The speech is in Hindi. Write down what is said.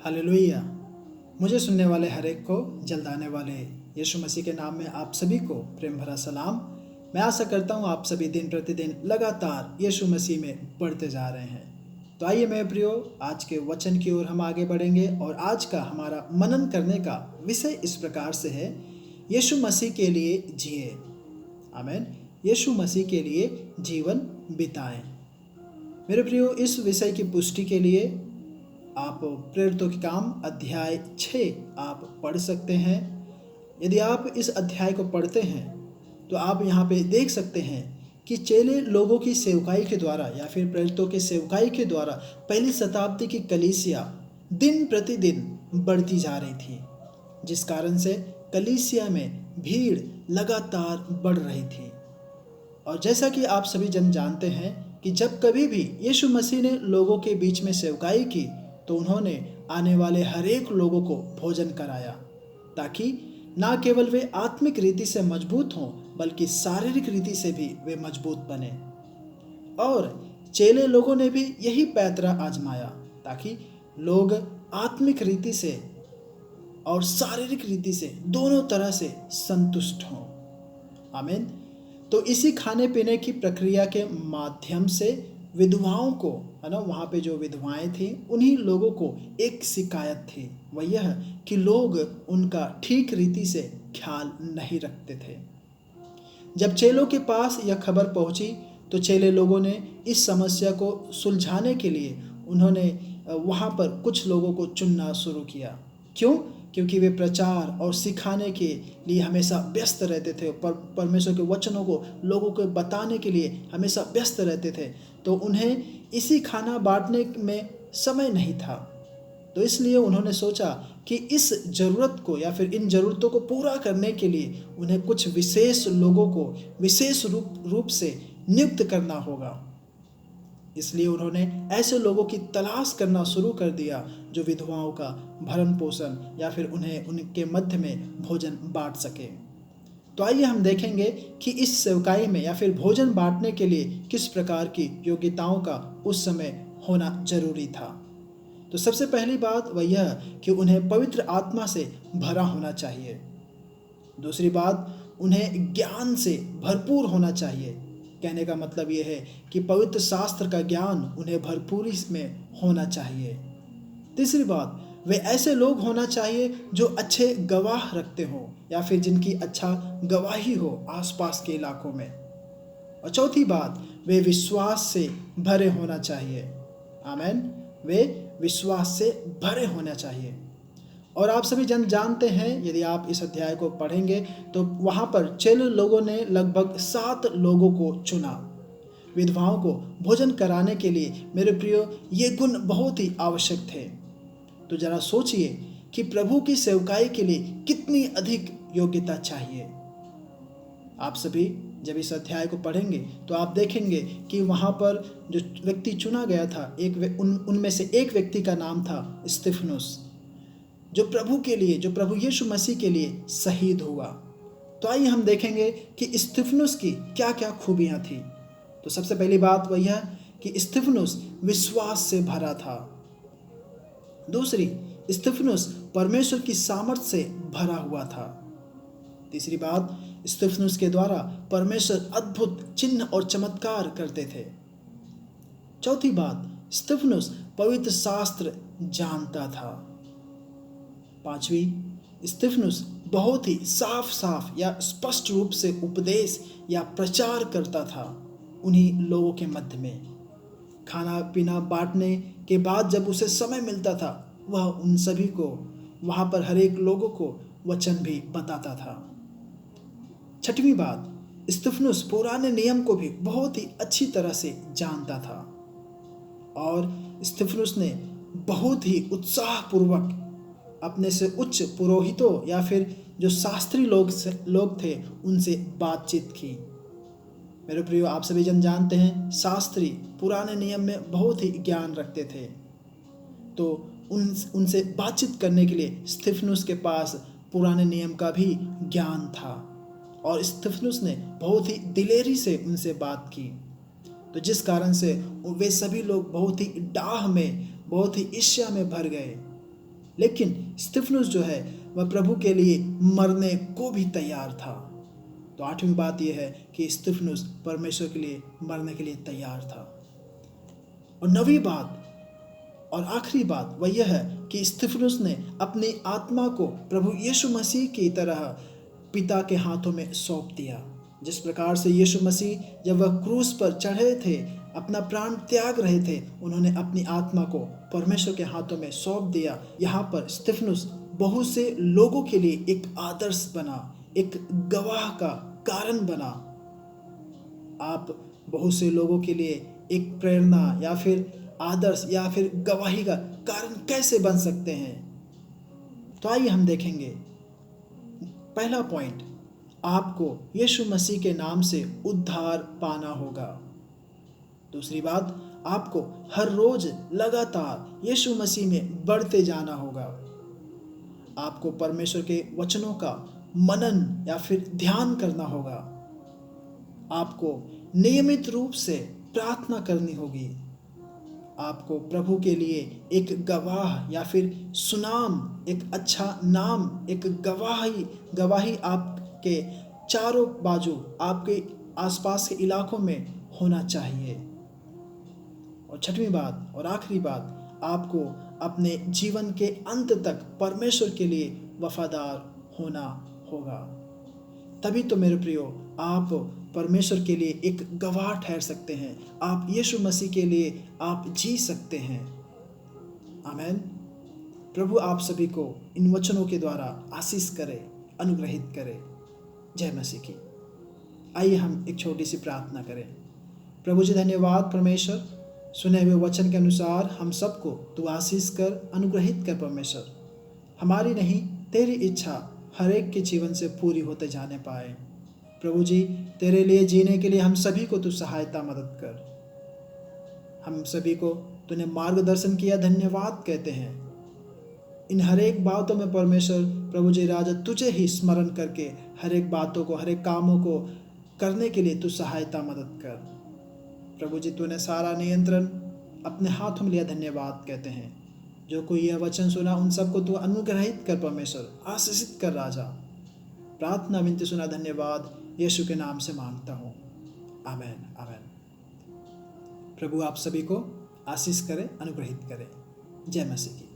हालेलुया। मुझे सुनने वाले हर एक को जल्द आने वाले यीशु मसीह के नाम में आप सभी को प्रेम भरा सलाम। मैं आशा करता हूँ आप सभी दिन प्रतिदिन लगातार यीशु मसीह में बढ़ते जा रहे हैं। तो आइए मेरे प्रियो, आज के वचन की ओर हम आगे बढ़ेंगे और आज का हमारा मनन करने का विषय इस प्रकार से है, यीशु मसीह के लिए जिए। आमीन। यीशु मसीह के लिए जीवन बिताएं। मेरे प्रियो, इस विषय की पुष्टि के लिए आप प्रेरितों के काम अध्याय 6 आप पढ़ सकते हैं। यदि आप इस अध्याय को पढ़ते हैं तो आप यहाँ पे देख सकते हैं कि चेले लोगों की सेवकाई के द्वारा या फिर प्रेरितों के सेवकाई के द्वारा पहली शताब्दी की कलीसिया दिन प्रतिदिन बढ़ती जा रही थी, जिस कारण से कलीसिया में भीड़ लगातार बढ़ रही थी। और जैसा कि आप सभी जन जानते हैं कि जब कभी भी यीशु मसीह ने लोगों के बीच में सेवकाई की तो उन्होंने आने वाले हर एक लोगों को भोजन कराया, ताकि ना केवल वे आत्मिक रीति से मजबूत हों बल्कि शारीरिक रीति से भी वे मजबूत बने। और चेले लोगों ने भी यही पैतरा आजमाया ताकि लोग आत्मिक रीति से और शारीरिक रीति से दोनों तरह से संतुष्ट हों। आमीन। तो इसी खाने पीने की प्रक्रिया के माध्यम से विधवाओं को, है ना, वहाँ पे जो विधवाएं थी उन्हीं लोगों को एक शिकायत थी, वह यह कि लोग उनका ठीक रीति से ख्याल नहीं रखते थे। जब चेलों के पास यह खबर पहुंची तो चेले लोगों ने इस समस्या को सुलझाने के लिए उन्होंने वहाँ पर कुछ लोगों को चुनना शुरू किया। क्यों? क्योंकि वे प्रचार और सिखाने के लिए हमेशा व्यस्त रहते थे, परमेश्वर के वचनों को लोगों को बताने के लिए हमेशा व्यस्त रहते थे, तो उन्हें इसी खाना बांटने में समय नहीं था। तो इसलिए उन्होंने सोचा कि इस ज़रूरत को या फिर इन ज़रूरतों को पूरा करने के लिए उन्हें कुछ विशेष लोगों को विशेष रूप से नियुक्त करना होगा। इसलिए उन्होंने ऐसे लोगों की तलाश करना शुरू कर दिया जो विधवाओं का भरण पोषण या फिर उन्हें उनके मध्य में भोजन बांट सके। तो आइए हम देखेंगे कि इस सेवकाई में या फिर भोजन बांटने के लिए किस प्रकार की योग्यताओं का उस समय होना जरूरी था। तो सबसे पहली बात वह यह कि उन्हें पवित्र आत्मा से भरा होना चाहिए। दूसरी बात, उन्हें ज्ञान से भरपूर होना चाहिए। कहने का मतलब यह है कि पवित्र शास्त्र का ज्ञान उन्हें भरपूरी में होना चाहिए। तीसरी बात, वे ऐसे लोग होना चाहिए जो अच्छे गवाह रखते हो या फिर जिनकी अच्छा गवाही हो आसपास के इलाकों में। और चौथी बात, वे विश्वास से भरे होना चाहिए। आमीन। वे विश्वास से भरे होना चाहिए। और आप सभी जन जानते हैं, यदि आप इस अध्याय को पढ़ेंगे तो वहाँ पर चेले लोगों ने लगभग 7 लोगों को चुना विधवाओं को भोजन कराने के लिए। मेरे प्रियो, ये गुण बहुत ही आवश्यक थे। तो जरा सोचिए कि प्रभु की सेवकाई के लिए कितनी अधिक योग्यता चाहिए। आप सभी जब इस अध्याय को पढ़ेंगे तो आप देखेंगे कि वहाँ पर जो व्यक्ति चुना गया था, उनमें से एक व्यक्ति का नाम था स्तिफनुस, जो प्रभु के लिए, जो प्रभु यीशु मसीह के लिए शहीद हुआ। तो आइए हम देखेंगे कि स्तिफनुस की क्या क्या खूबियाँ थी। तो सबसे पहली बात वह यह कि स्तिफनुस विश्वास से भरा था। दूसरी, स्तिफनुस परमेश्वर की सामर्थ से भरा हुआ था। तीसरी बात, स्तिफनुस के द्वारा परमेश्वर अद्भुत चिन्ह और चमत्कार करते थे। चौथी बात, स्तिफनुस पवित्र शास्त्र जानता था। पांचवी, स्तिफनुस बहुत ही साफ साफ या स्पष्ट रूप से उपदेश या प्रचार करता था उन्हीं लोगों के मध्य में। खाना पीना बांटने के बाद जब उसे समय मिलता था वह उन सभी को, वहाँ पर हर एक लोगों को वचन भी बताता था। छठवीं बात, स्तिफनुस पुराने नियम को भी बहुत ही अच्छी तरह से जानता था और स्तिफनुस ने बहुत ही उत्साहपूर्वक अपने से उच्च पुरोहितों या फिर जो शास्त्री लोग थे उनसे बातचीत की। मेरे प्रियो, आप सभी जन जानते हैं शास्त्री पुराने नियम में बहुत ही ज्ञान रखते थे, तो उनसे बातचीत करने के लिए स्तिफनुस के पास पुराने नियम का भी ज्ञान था और स्तिफनुस ने बहुत ही दिलेरी से उनसे बात की। तो जिस कारण से वे सभी लोग बहुत ही डाह में, बहुत ही ईर्ष्या में भर गए लेकिन स्तिफनुस जो है वह प्रभु के लिए मरने को भी तैयार था। तो 8वीं बात यह है कि स्तिफनुस परमेश्वर के लिए मरने के लिए तैयार था। और 9वीं बात और आखिरी बात वह यह है कि स्तिफनुस ने अपनी आत्मा को प्रभु यीशु मसीह की तरह पिता के हाथों में सौंप दिया। जिस प्रकार से यीशु मसीह जब वह क्रूस पर चढ़े थे, अपना प्राण त्याग रहे थे, उन्होंने अपनी आत्मा को परमेश्वर के हाथों में सौंप दिया। यहाँ पर स्तिफनुस बहुत से लोगों के लिए एक आदर्श बना, एक गवाह का कारण बना। आप बहुत से लोगों के लिए एक प्रेरणा या फिर आदर्श या फिर गवाही का कारण कैसे बन सकते हैं? तो आइए हम देखेंगे। पहला पॉइंट, आपको यीशु मसीह के नाम से उद्धार पाना होगा। दूसरी बात, आपको हर रोज लगातार यीशु मसीह में बढ़ते जाना होगा। आपको परमेश्वर के वचनों का मनन या फिर ध्यान करना होगा। आपको नियमित रूप से प्रार्थना करनी होगी। आपको प्रभु के लिए एक गवाह या फिर सुनाम, एक अच्छा नाम, एक गवाही आपके चारों बाजू, आपके आसपास के इलाकों में होना चाहिए। और 6वीं बात और आखिरी बात, आपको अपने जीवन के अंत तक परमेश्वर के लिए वफादार होना होगा। तभी तो मेरे प्रियो, आप परमेश्वर के लिए एक गवाह ठहर सकते हैं। आप यीशु मसीह के लिए आप जी सकते हैं। आमीन। प्रभु आप सभी को इन वचनों के द्वारा आशीष करे, अनुग्रहित करे। जय मसीह की। आइए हम एक छोटी सी प्रार्थना करें। प्रभु जी धन्यवाद परमेश्वर, सुने हुए वचन के अनुसार हम सबको तू आशीष कर, अनुग्रहित कर परमेश्वर। हमारी नहीं, तेरी इच्छा हर एक के जीवन से पूरी होते जाने पाए। प्रभु जी, तेरे लिए जीने के लिए हम सभी को तू सहायता मदद कर। हम सभी को तूने मार्गदर्शन किया, धन्यवाद कहते हैं। इन हर एक बातों में परमेश्वर प्रभु जी राजा तुझे ही स्मरण करके हर एक बातों को, हर एक कामों को करने के लिए तू सहायता मदद कर। प्रभु जी, तूने सारा नियंत्रण अपने हाथों में लिया, धन्यवाद कहते हैं। जो कोई यह वचन सुना उन सबको तू अनुग्रहित कर परमेश्वर, आशीषित कर राजा। प्रार्थना विनती सुना, धन्यवाद यीशु के नाम से मांगता हूँ, आमीन आमीन। प्रभु आप सभी को आशीष करे, अनुग्रहित करे। जय मसीह की।